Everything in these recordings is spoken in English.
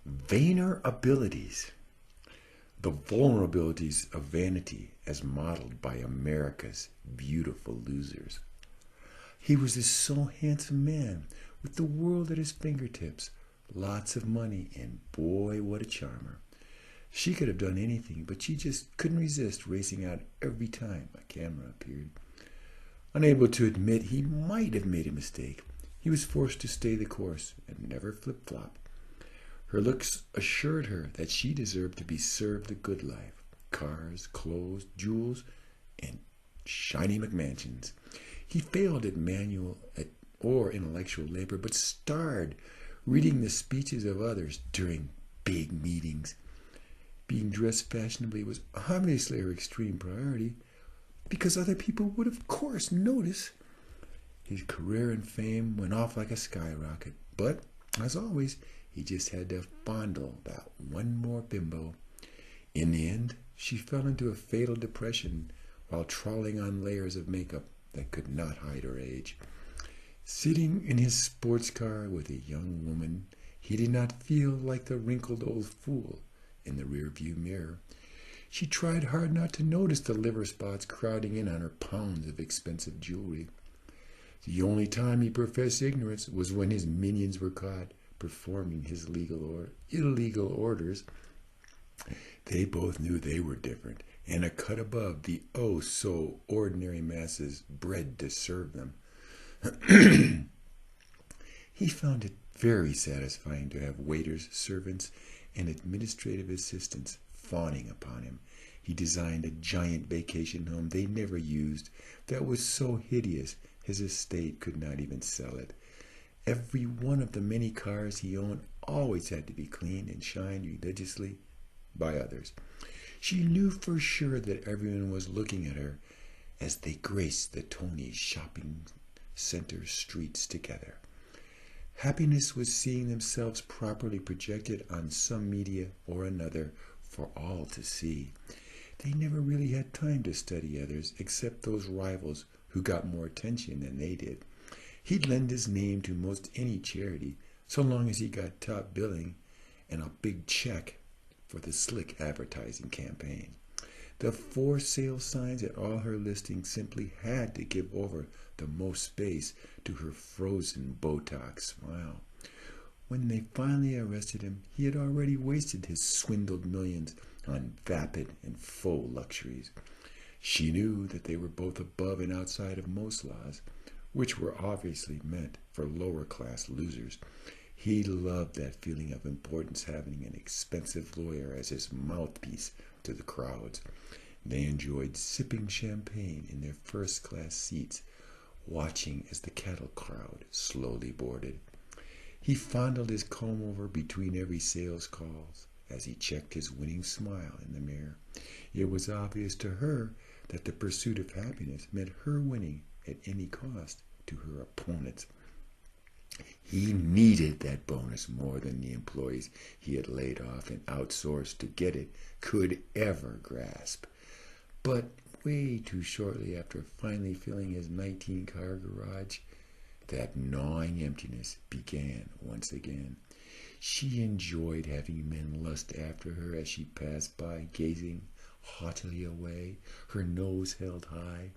Vainerabilities. The vulnerabilities of vanity as modeled by America's beautiful losers. He was this so handsome man with the world at his fingertips, lots of money, and boy, what a charmer. She could have done anything, but she just couldn't resist racing out every time a camera appeared. Unable to admit he might have made a mistake, he was forced to stay the course and never flip-flop. Her looks assured her that she deserved to be served the good life. Cars, clothes, jewels, and shiny McMansions. He failed at manual or intellectual labor, but starred reading the speeches of others during big meetings. Being dressed fashionably was obviously her extreme priority, because other people would of course notice. His career and fame went off like a skyrocket, but as always, he just had to fondle that one more bimbo. In the end, she fell into a fatal depression while trawling on layers of makeup that could not hide her age. Sitting in his sports car with a young woman, he did not feel like the wrinkled old fool in the rearview mirror. She tried hard not to notice the liver spots crowding in on her pounds of expensive jewelry. The only time he professed ignorance was when his minions were caught performing his illegal orders. They both knew they were different and a cut above the oh-so-ordinary masses bred to serve them. He found it very satisfying to have waiters, servants, and administrative assistants fawning upon him. He designed a giant vacation home they never used that was so hideous his estate could not even sell it. Every one of the many cars he owned always had to be cleaned and shined religiously by others. She knew for sure that everyone was looking at her as they graced the Tony shopping center streets together. Happiness was seeing themselves properly projected on some media or another for all to see. They never really had time to study others except those rivals who got more attention than they did. He'd lend his name to most any charity, so long as he got top billing and a big check for the slick advertising campaign. The for sale signs at all her listings simply had to give over the most space to her frozen Botox smile. When they finally arrested him, he had already wasted his swindled millions on vapid and faux luxuries. She knew that they were both above and outside of most laws, which were obviously meant for lower-class losers. He loved that feeling of importance, having an expensive lawyer as his mouthpiece to the crowds. They enjoyed sipping champagne in their first-class seats, watching as the cattle crowd slowly boarded. He fondled his comb-over between every sales call as he checked his winning smile in the mirror. It was obvious to her that the pursuit of happiness meant her winning at any cost to her opponents. He needed that bonus more than the employees he had laid off and outsourced to get it could ever grasp. But way too shortly after finally filling his 19-car garage, that gnawing emptiness began once again. She enjoyed having men lust after her as she passed by, gazing haughtily away, her nose held high.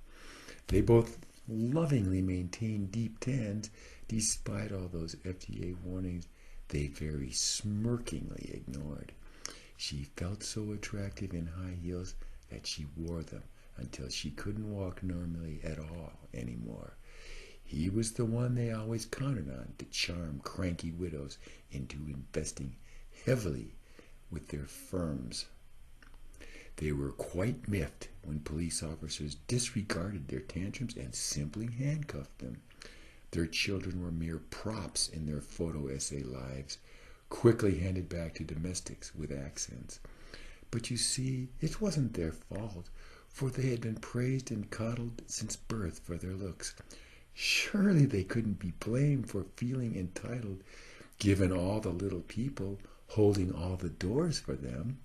They both lovingly maintained deep tans, despite all those FDA warnings they very smirkingly ignored. She felt so attractive in high heels that she wore them until she couldn't walk normally at all anymore. He was the one they always counted on to charm cranky widows into investing heavily with their firms. They were quite miffed when police officers disregarded their tantrums and simply handcuffed them. Their children were mere props in their photo essay lives, quickly handed back to domestics with accents. But you see, it wasn't their fault, for they had been praised and coddled since birth for their looks. Surely they couldn't be blamed for feeling entitled, given all the little people holding all the doors for them.